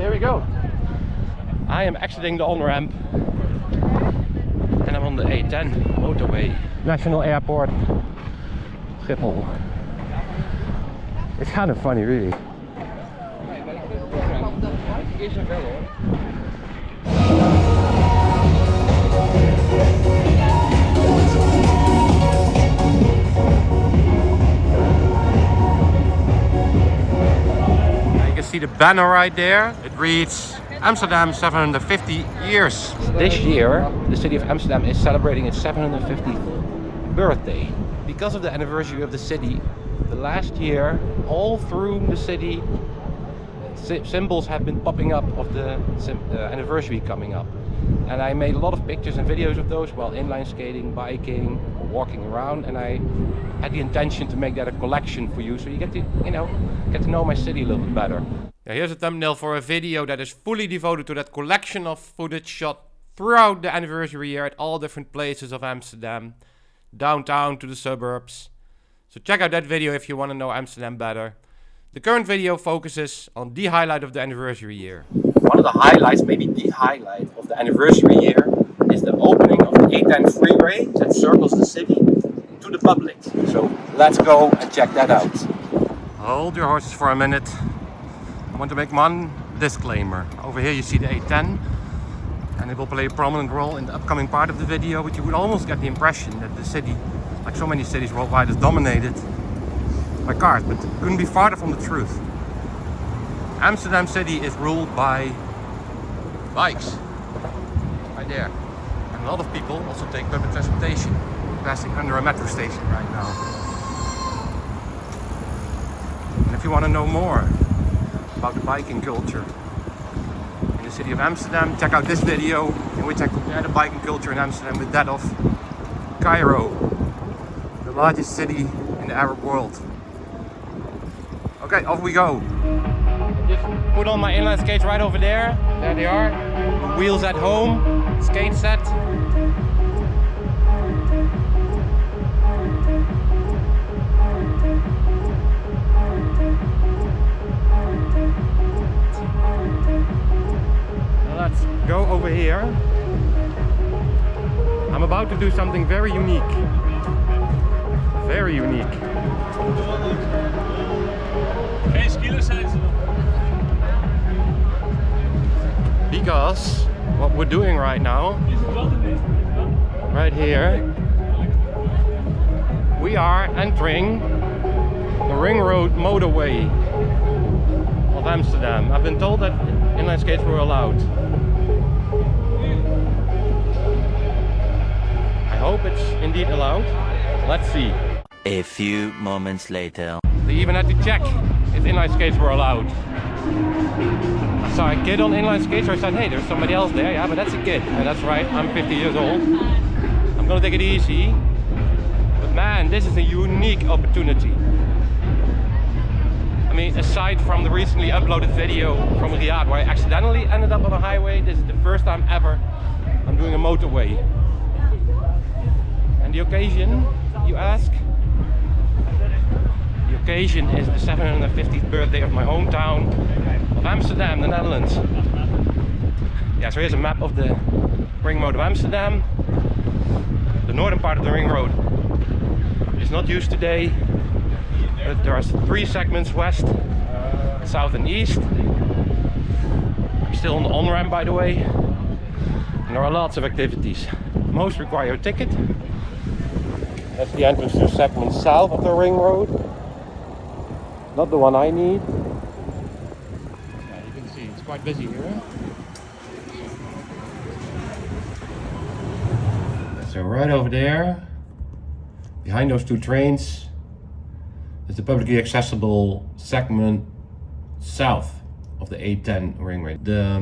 There we go. I am exiting the on-ramp and I'm on the A10 motorway. National Airport, Schiphol. It's kind of funny, really. See the banner right there. It reads Amsterdam 750 years. This year the city of Amsterdam is celebrating its 750th birthday. Because of the anniversary of the city, the last year all through the city symbols have been popping up of the anniversary coming up. And I made a lot of pictures and videos of those while inline skating, biking, or walking around, and I had the intention to make that a collection for you so you get to, get to know my city a little bit better. Yeah, here's a thumbnail for a video that is fully devoted to that collection of footage shot throughout the anniversary year at all different places of Amsterdam, downtown to the suburbs. So check out that video if you want to know Amsterdam better. The current video focuses on the highlight of the anniversary year. One of the highlights, maybe the highlight of the anniversary year, is the opening of the A10 freeway that circles the city to the public. So let's go and check that out. Hold your horses for a minute. I want to make one disclaimer. Over here you see the A10 and it will play a prominent role in the upcoming part of the video, but you would almost get the impression that the city, like so many cities worldwide, is dominated by cars, but it couldn't be farther from the truth. Amsterdam city is ruled by bikes, right there. And a lot of people also take public transportation, passing under a metro station right now. And if you want to know more about the biking culture in the city of Amsterdam, check out this video in which I compare the biking culture in Amsterdam with that of Cairo, the largest city in the Arab world. Okay, off we go. Just put on my inline skates right over there. There they are. Wheels at home, skate set. Now let's go over here. I'm about to do something very unique. Very unique. Because what we're doing right now, right here, we are entering the ring road motorway of Amsterdam. I've been told that inline skates were allowed. I hope it's indeed allowed. Let's see. A few moments later. They even had to check if inline skates were allowed. I saw a kid on inline skates, so I said, hey, there's somebody else there. Yeah, but that's a kid. And that's right, I'm 50 years old. I'm gonna take it easy. But man, this is a unique opportunity. I mean, aside from the recently uploaded video from Riyadh where I accidentally ended up on a highway, this is the first time ever I'm doing a motorway. And the occasion, you ask? The occasion is the 750th birthday of my hometown of Amsterdam, the Netherlands. Yeah, so here's a map of the ring road of Amsterdam. The northern part of the ring road is not used today, but there are 3 segments: west, south and east. I'm still on the on-ramp, by the way, and there are lots of activities. Most require a ticket. That's the entrance to segment south of the ring road. Not the one I need. Yeah, you can see it's quite busy here. So right over there, behind those 2 trains, is the publicly accessible segment south of the A10 ring road. The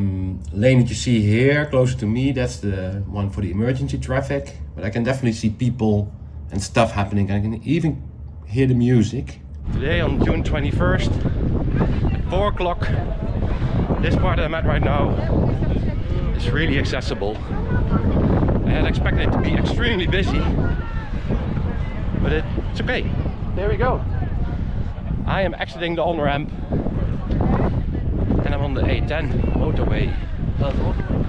lane that you see here, closer to me, that's the one for the emergency traffic. But I can definitely see people and stuff happening. I can even hear the music. Today on June 21st at 4 o'clock, this part that I'm at right now is really accessible. I had expected it to be extremely busy, but it's okay. There we go. I am exiting the on-ramp and I'm on on the A10 motorway. That's awesome.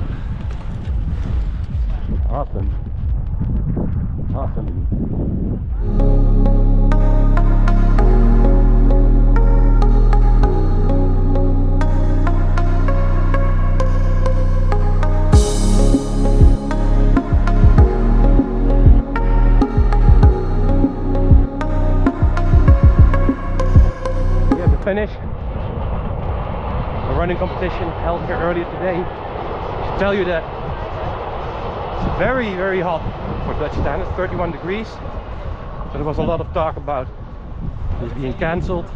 Awesome. Awesome. Finish a running competition held here earlier today. I should tell you that it's very, very hot for Dutch standards, 31 degrees. So there was a lot of talk about this being cancelled,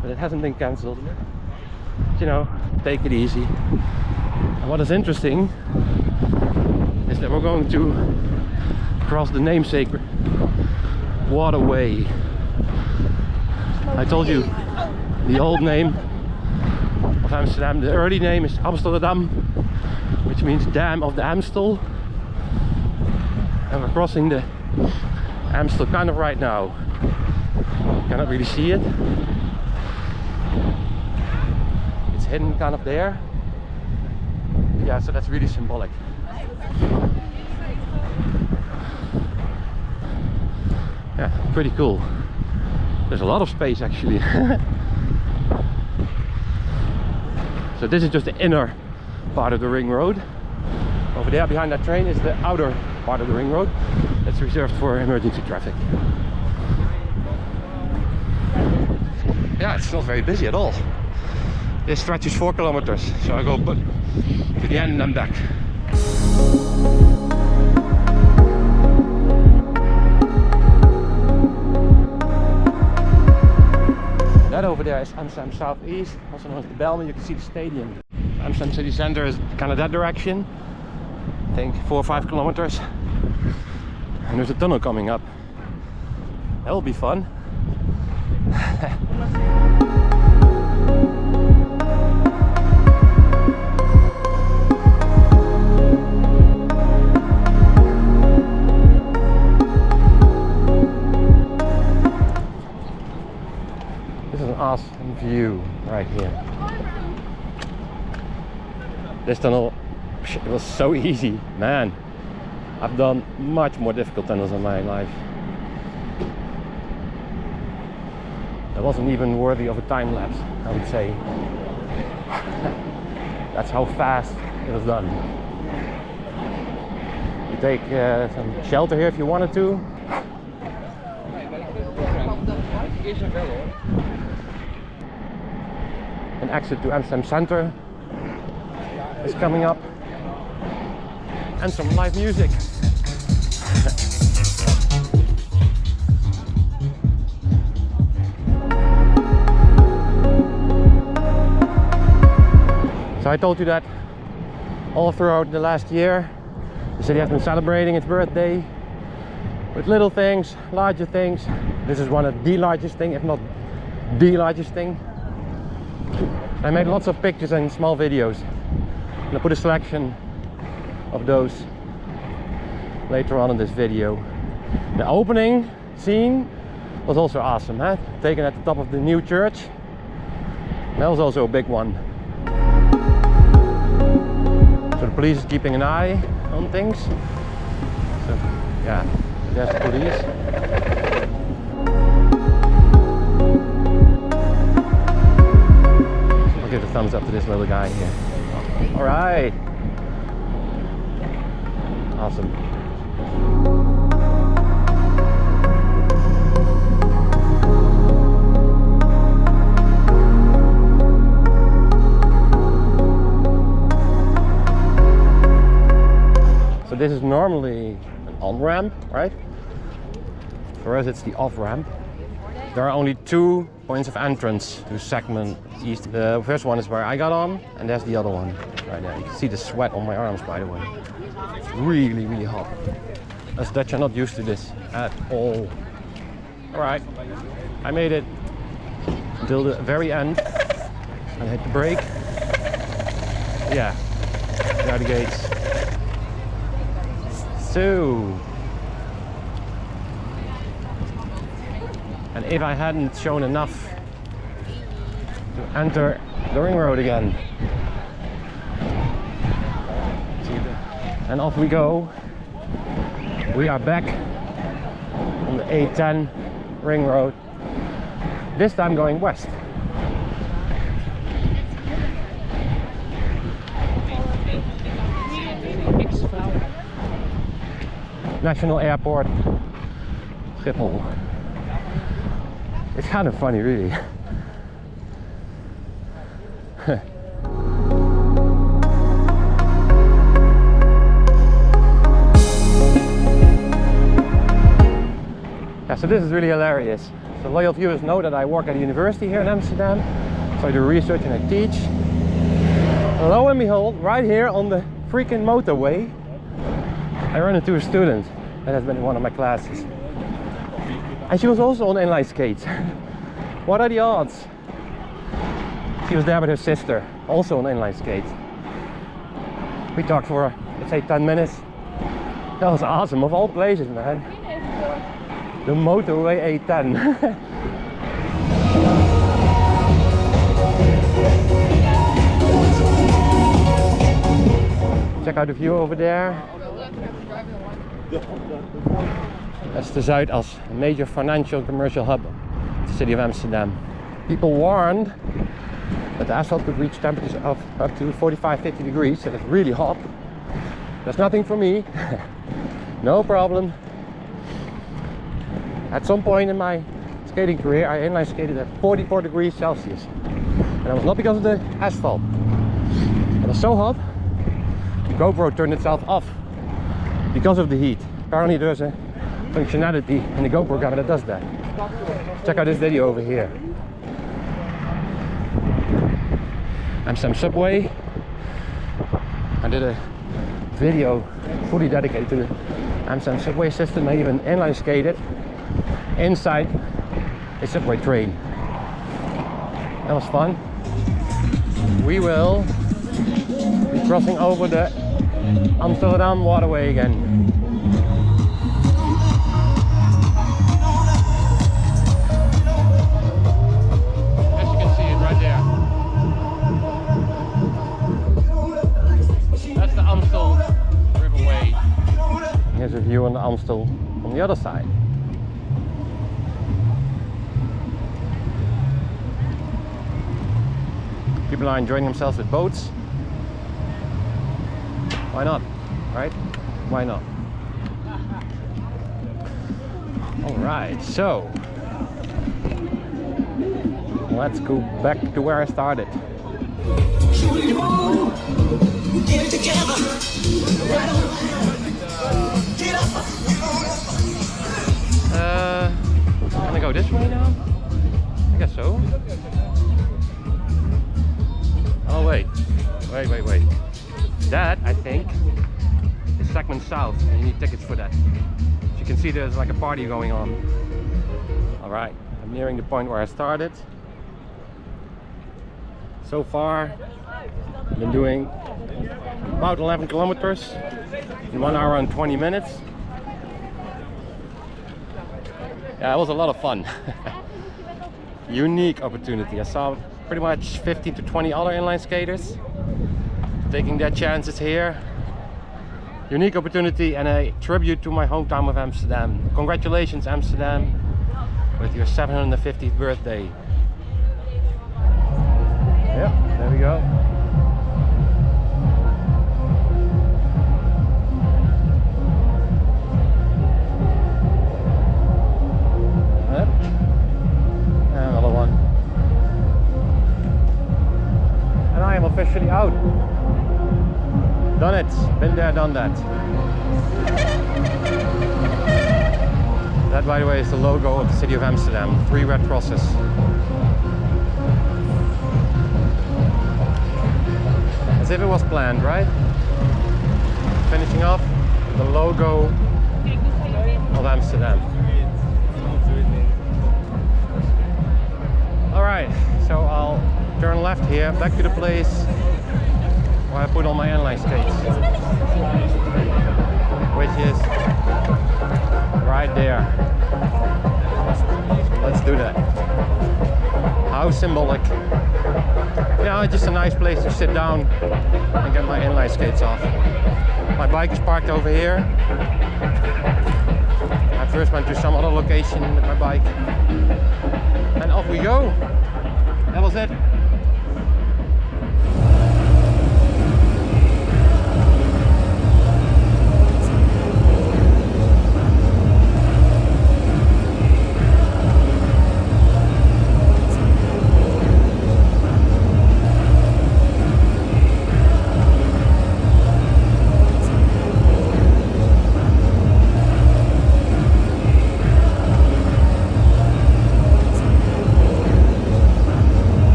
but it hasn't been cancelled. You know, take it easy. And what is interesting is that we're going to cross the namesake waterway. I told you the old name of Amsterdam. The early name is Amsterdam, which means Dam of the Amstel. And we're crossing the Amstel kind of right now. Cannot really see it. It's hidden kind of there. Yeah, so that's really symbolic. Yeah, pretty cool. There's a lot of space actually. So this is just the inner part of the ring road. Over there behind that train is the outer part of the ring road. That's reserved for emergency traffic. Yeah, it's not very busy at all. This stretches 4 kilometers. So I go to the end and I'm back. That over there is Amsterdam Southeast, also known as the Belmen. You can see the stadium. Amsterdam city center is kind of that direction. I think 4 or 5 kilometers. And there's a tunnel coming up. That will be fun. Awesome view right here. This tunnel, it was so easy, man. I've done much more difficult tunnels in my life. That wasn't even worthy of a time lapse, I would say. That's how fast it was done. You take some shelter here if you wanted to. An exit to Amsterdam Center is coming up, and some live music. So I told you that all throughout the last year the city has been celebrating its birthday with little things, larger things. This is one of the largest thing, if not the largest thing. I made lots of pictures and small videos, and I put a selection of those later on in this video. The opening scene was also awesome, huh? Taken at the top of the new church. That was also a big one. So the police is keeping an eye on things. So yeah, there's the police. Give a thumbs up to this little guy here. All right. Awesome. So this is normally an on-ramp, right? For us it's the off-ramp. There are only 2 points of entrance to segment east. The first one is where I got on, and there's the other one right there. You can see the sweat on my arms, by the way. It's really, really hot. Us Dutch are not used to this at all. All right, I made it until the very end. I hit the brake. Yeah, there are the gates. So, and if I hadn't shown enough to enter the ring road again. And off we go. We are back on the A10 ring road. This time going west. National Airport, Schiphol. It's kind of funny, really. Yeah, so this is really hilarious. So loyal viewers know that I work at a university here in Amsterdam. So I do research and I teach. And lo and behold, right here on the freaking motorway, I ran into a student that has been in one of my classes. And she was also on inline skates. What are the odds? She was there with her sister, also on inline skates. We talked for, let's say, 10 minutes. That was awesome, of all places, man. The motorway A10. Check out the view over there. That's the Zuidas, a major financial and commercial hub of the city of Amsterdam. People warned that the asphalt could reach temperatures of up to 45-50 degrees, so that's really hot. That's nothing for me. No problem. At some point in my skating career, I inline skated at 44 degrees Celsius. And that was not because of the asphalt. It was so hot, the GoPro turned itself off because of the heat. Apparently there's a functionality in the GoPro camera that does that. Check out this video over here. Amsterdam subway. I did a video fully dedicated to the Amsterdam subway system. I even inline skated inside a subway train. That was fun. We will be crossing over the Amsterdam waterway again. Here's a view on the Amstel from the other side. People are enjoying themselves with boats. Why not, right? Why not? Alright, so let's go back to where I started. Get it together. Can I go this way now? I guess so. Oh wait. That, I think, is segment south, and you need tickets for that. As you can see, there's like a party going on. Alright, I'm nearing the point where I started. So far, I've been doing about 11 kilometers in 1 hour and 20 minutes. Yeah, it was a lot of fun. Unique opportunity. I saw pretty much 15 to 20 other inline skaters taking their chances here. Unique opportunity and a tribute to my hometown of Amsterdam. Congratulations, Amsterdam, with your 750th birthday. Yeah, there we go. Yep. And another one. And I am officially out. Done it. Been there, done that. That, by the way, is the logo of the city of Amsterdam. 3 red crosses. As if it was planned, right? Finishing off the logo of Amsterdam. Alright, so I'll turn left here, back to the place where I put all my inline skates, which is right there. Let's do that. How symbolic. Yeah, just a nice place to sit down and get my inline skates off. My bike is parked over here. I first went to some other location with my bike. And off we go. That was it.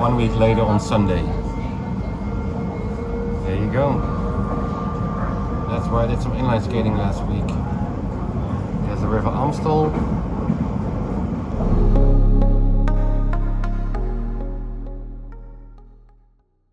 One week later on Sunday. There you go. That's where I did some inline skating last week. There's the River Amstel.